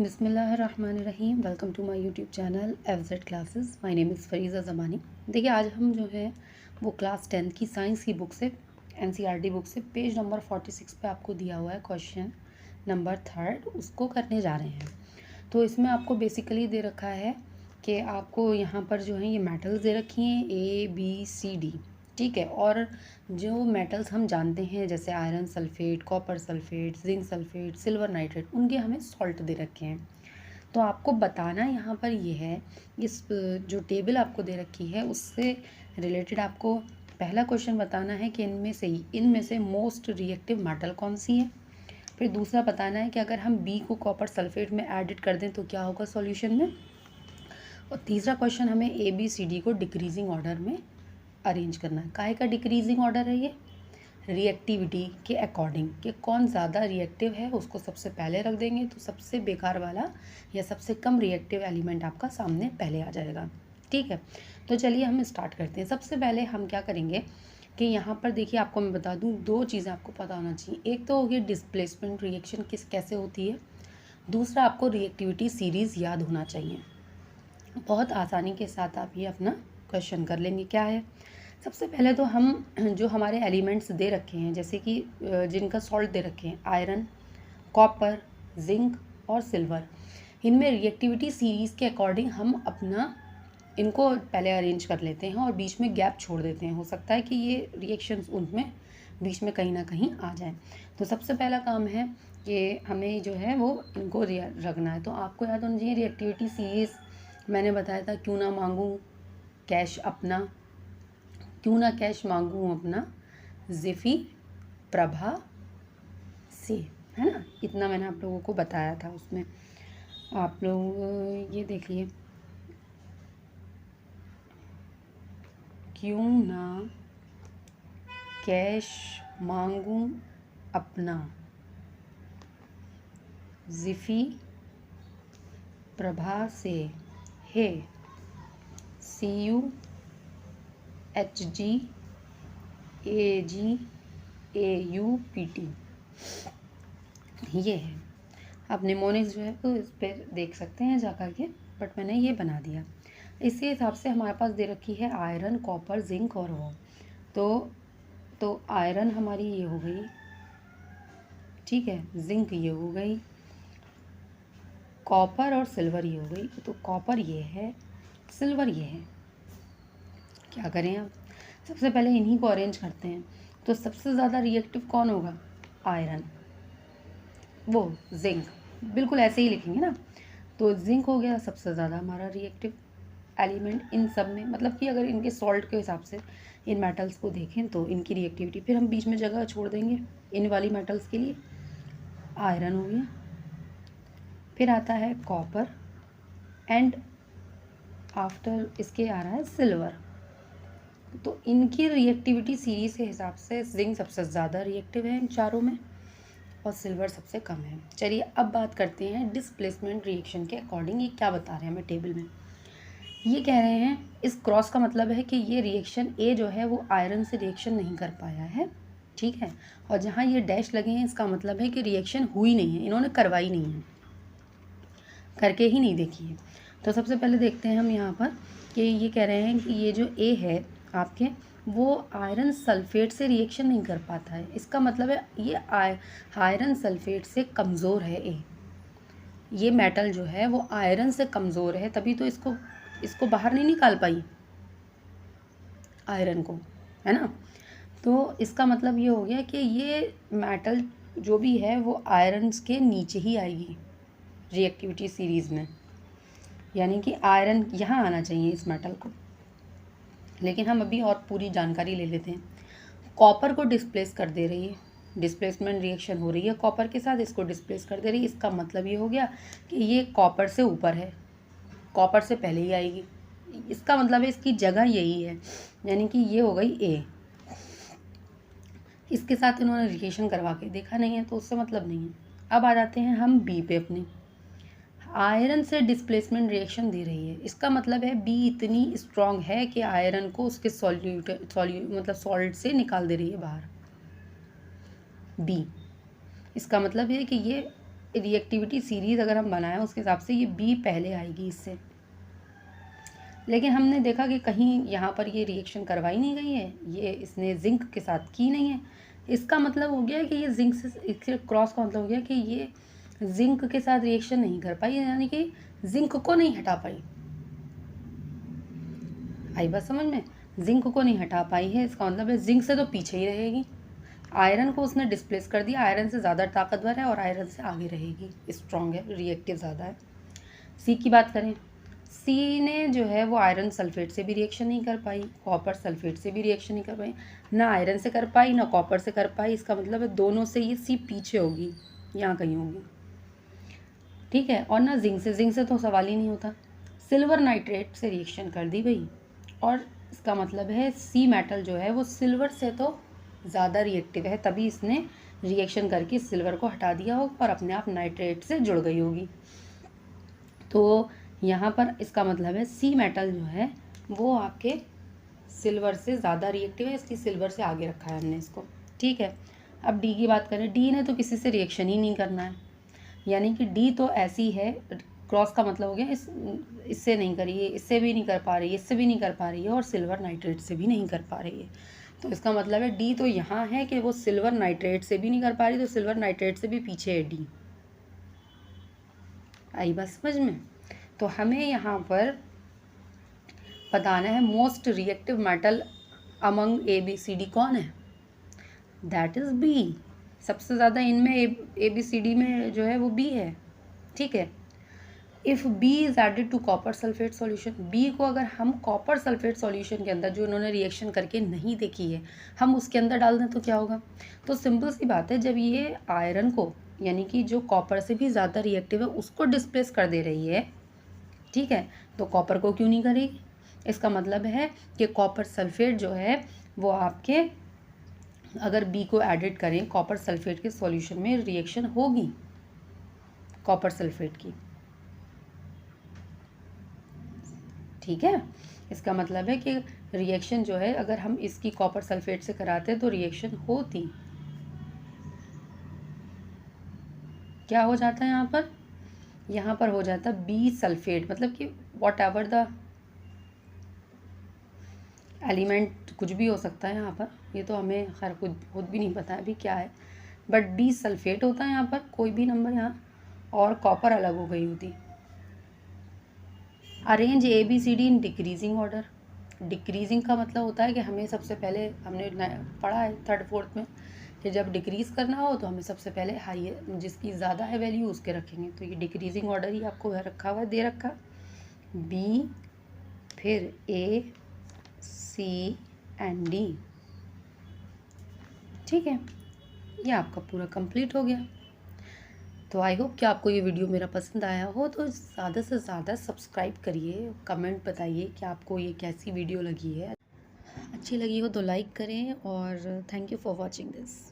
बिस्मिल्लाहिर्रहमानिर्रहीम। Welcome to my YouTube channel FZ classes. My name is Fariza Zamani. देखिए आज हम जो है वो क्लास 10 की साइंस की बुक से NCERT बुक से पेज नंबर 46 पे आपको दिया हुआ है क्वेश्चन नंबर 3 उसको करने जा रहे हैं। तो इसमें आपको बेसिकली दे रखा है कि आपको यहाँ पर जो है ये मेटल्स दे रखी हैं ABCD, ठीक है। और जो मेटल्स हम जानते हैं जैसे iron sulphate, copper sulphate, zinc sulphate, silver nitrate, उनके हमें सॉल्ट दे रखे हैं। तो आपको बताना यहाँ पर ये है, इस जो टेबल आपको दे रखी है उससे रिलेटेड आपको पहला क्वेश्चन बताना है कि इनमें से मोस्ट रिएक्टिव मेटल कौन सी है। फिर दूसरा बताना है कि अगर हम B को कॉपर सल्फेट में एडिट कर दें तो क्या होगा सॉल्यूशन में। और तीसरा क्वेश्चन हमें ABCD को डिक्रीजिंग ऑर्डर में अरेंज करना है। काहे का डिक्रीजिंग ऑर्डर है ये? रिएक्टिविटी के अकॉर्डिंग कि कौन ज़्यादा रिएक्टिव है उसको सबसे पहले रख देंगे तो सबसे बेकार वाला या सबसे कम रिएक्टिव एलिमेंट आपका सामने पहले आ जाएगा, ठीक है। तो चलिए हम स्टार्ट करते हैं। सबसे पहले हम क्या करेंगे कि यहाँ पर देखिए आपको मैं बता दूँ, दो चीज़ें आपको पता होना चाहिए। एक तो होगी डिस्प्लेसमेंट रिएक्शन कैसे होती है, दूसरा आपको रिएक्टिविटी सीरीज़ याद होना चाहिए। बहुत आसानी के साथ आप ये अपना क्वेश्चन कर लेंगे। क्या है, सबसे पहले तो हम जो हमारे एलिमेंट्स दे रखे हैं जैसे कि जिनका सॉल्ट दे रखे हैं आयरन, कॉपर, जिंक और सिल्वर, इनमें रिएक्टिविटी सीरीज़ के अकॉर्डिंग हम अपना इनको पहले अरेंज कर लेते हैं और बीच में गैप छोड़ देते हैं। हो सकता है कि ये रिएक्शंस उनमें बीच में कहीं ना कहीं आ जाए। तो सबसे पहला काम है कि हमें जो है वो इनको रखना है। तो आपको याद होना चाहिए रिएक्टिविटी सीरीज़ मैंने बताया था, क्यों ना मांगूँ कैश अपना, क्यों ना कैश मांगूँ अपना, ज़िफ़ी प्रभा से, है ना। इतना मैंने आप लोगों को बताया था उसमें। आप लोग ये देखिए, क्यों ना कैश मांगूँ अपना, ज़िफ़ी प्रभा से, हे CUHGAGAUPT, ये है। आप निमोनिक्स जो है तो इस पर देख सकते हैं जा कर के, बट मैंने ये बना दिया। इसी हिसाब से हमारे पास दे रखी है आयरन, कॉपर, जिंक और वो। तो आयरन हमारी ये हो गई, ठीक है, जिंक ये हो गई, कॉपर और सिल्वर ये हो गई। तो कॉपर ये है, सिल्वर ये है। क्या करें अब, सबसे पहले इन्हीं को अरेंज करते हैं। तो सबसे ज़्यादा रिएक्टिव कौन होगा? आयरन, वो जिंक, बिल्कुल ऐसे ही लिखेंगे ना। तो जिंक हो गया सबसे ज़्यादा हमारा रिएक्टिव एलिमेंट इन सब में, मतलब कि अगर इनके सॉल्ट के हिसाब से इन मेटल्स को देखें तो इनकी रिएक्टिविटी, फिर हम बीच में जगह छोड़ देंगे इन वाली मेटल्स के लिए। आयरन हो गया, फिर आता है कॉपर एंड आफ्टर इसके आ रहा है सिल्वर। तो इनकी रिएक्टिविटी सीरीज़ के हिसाब से जिंक सबसे ज़्यादा रिएक्टिव है इन चारों में और सिल्वर सबसे कम है। चलिए अब बात करते हैं डिस्प्लेसमेंट रिएक्शन के अकॉर्डिंग। ये क्या बता रहे हैं हमें टेबल में, ये कह रहे हैं इस क्रॉस का मतलब है कि ये रिएक्शन ए जो है वो आयरन से रिएक्शन नहीं कर पाया है, ठीक है। और जहाँ ये डैश लगे हैं इसका मतलब है कि रिएक्शन हुई नहीं है, इन्होंने करवाई नहीं है, करके ही नहीं देखी है। तो सबसे पहले देखते हैं हम यहाँ पर कि ये कह रहे हैं कि ये जो ए है आपके, वो आयरन सल्फेट से रिएक्शन नहीं कर पाता है। इसका मतलब है ये आयरन सल्फेट से कमज़ोर है ए, ये मेटल जो है वो आयरन से कमज़ोर है, तभी तो इसको बाहर नहीं निकाल पाई आयरन को, है ना। तो इसका मतलब ये हो गया कि ये मेटल जो भी है वो आयरन के नीचे ही आएगी रिएक्टिविटी सीरीज़ में, यानी कि आयरन यहाँ आना चाहिए इस मेटल को। लेकिन हम अभी और पूरी जानकारी ले लेते हैं। कॉपर को डिस्प्लेस कर दे रही है, डिस्प्लेसमेंट रिएक्शन हो रही है कॉपर के साथ, इसको डिस्प्लेस कर दे रही है। इसका मतलब ये हो गया कि ये कॉपर से ऊपर है, कॉपर से पहले ही आएगी। इसका मतलब है इसकी जगह यही है, यानी कि ये हो गई ए। इसके साथ इन्होंने रिएक्शन करवा के देखा नहीं है तो उससे मतलब नहीं है। अब आ जाते हैं हम बी पे अपने। आयरन से डिस्प्लेसमेंट रिएक्शन दे रही है, इसका मतलब है बी इतनी स्ट्रॉन्ग है कि आयरन को उसके मतलब सॉल्ट से निकाल दे रही है बाहर। बी, इसका मतलब है कि ये रिएक्टिविटी सीरीज़ अगर हम बनाएं उसके हिसाब से ये बी पहले आएगी इससे, लेकिन हमने देखा कि कहीं यहाँ पर ये रिएक्शन करवाई नहीं गई है, ये इसने जिंक के साथ की नहीं है। इसका मतलब हो गया कि ये जिंक से, इसके क्रॉस का मतलब हो गया कि ये जिंक के साथ रिएक्शन नहीं कर पाई, यानी कि जिंक को नहीं हटा पाई। आई बात समझ में? जिंक को नहीं हटा पाई है, इसका मतलब है जिंक से तो पीछे ही रहेगी। आयरन को उसने डिस्प्लेस कर दिया, आयरन से ज़्यादा ताकतवर है और आयरन से आगे रहेगी, स्ट्रॉन्ग है, रिएक्टिव ज़्यादा है। सी की बात करें, सी ने जो है वो आयरन सल्फेट से भी रिएक्शन नहीं कर पाई, कॉपर सल्फेट से भी रिएक्शन नहीं कर पाई, ना आयरन से कर पाई ना कॉपर से कर पाई। इसका मतलब है दोनों से ये सी पीछे होगी, यहाँ कहीं होगी, ठीक है। और ना जिंक से तो सवाल ही नहीं होता। सिल्वर नाइट्रेट से रिएक्शन कर दी भाई, और इसका मतलब है सी मेटल जो है वो सिल्वर से तो ज़्यादा रिएक्टिव है, तभी इसने रिएक्शन करके सिल्वर को हटा दिया होगा और अपने आप नाइट्रेट से जुड़ गई होगी। तो यहाँ पर इसका मतलब है सी मेटल जो है वो आपके सिल्वर से ज़्यादा रिएक्टिव है, इसकी सिल्वर से आगे रखा है हमने इसको, ठीक है। अब डी की बात करें, डी ने तो किसी से रिएक्शन ही नहीं करना है, यानी कि डी तो ऐसी है, क्रॉस का मतलब हो गया इससे नहीं करी है, इससे भी नहीं कर पा रही है, इससे भी नहीं कर पा रही है, और सिल्वर नाइट्रेट से भी नहीं कर पा रही है। तो इसका मतलब है डी तो यहाँ है कि वो सिल्वर नाइट्रेट से भी नहीं कर पा रही, तो सिल्वर नाइट्रेट से भी पीछे है डी। आई बात समझ में? तो हमें यहाँ पर बताना है most reactive metal among A B C D कौन है, दैट इज़ बी। सबसे ज़्यादा इनमें ए बी सी डी में जो है वो बी है, ठीक है। If B is added to copper sulphate solution, B को अगर हम कॉपर सल्फेट सॉल्यूशन के अंदर, जो इन्होंने रिएक्शन करके नहीं देखी है, हम उसके अंदर डाल दें तो क्या होगा? तो सिंपल सी बात है, जब ये आयरन को, यानी कि जो कॉपर से भी ज़्यादा रिएक्टिव है, उसको डिस्प्लेस कर दे रही है, ठीक है, तो कॉपर को क्यों नहीं करेगी? इसका मतलब है कि कॉपर सल्फेट जो है वो आपके, अगर बी को एडिड करें कॉपर सल्फेट के सॉल्यूशन में, रिएक्शन होगी कॉपर सल्फेट की, ठीक है। इसका मतलब है कि रिएक्शन जो है अगर हम इसकी कॉपर सल्फेट से कराते तो रिएक्शन होती। क्या हो जाता है यहाँ पर हो जाता बी सल्फेट, मतलब कि वॉट एवर द एलिमेंट, कुछ भी हो सकता है यहाँ पर, ये तो हमें खैर खुद भी नहीं पता है अभी क्या है, बट बी सल्फेट होता है यहाँ पर, कोई भी नंबर यहाँ, और कॉपर अलग हो गई होती। Arrange A B C D in decreasing order, decreasing का मतलब होता है कि हमें सबसे पहले, हमने पढ़ा है थर्ड फोर्थ में कि जब डिक्रीज़ करना हो तो हमें सबसे पहले हाई, जिसकी ज़्यादा है वैल्यू उसके रखेंगे। तो ये डिक्रीजिंग ऑर्डर ही आपको रखा हुआ है, दे रखा, बी फिर ए सी एंड डी, ठीक है। ये आपका पूरा कंप्लीट हो गया। तो आई होप कि आपको ये वीडियो मेरा पसंद आया हो, तो ज़्यादा से ज़्यादा सब्सक्राइब करिए, कमेंट बताइए कि आपको ये कैसी वीडियो लगी है, अच्छी लगी हो तो लाइक करें, और thank you for watching this.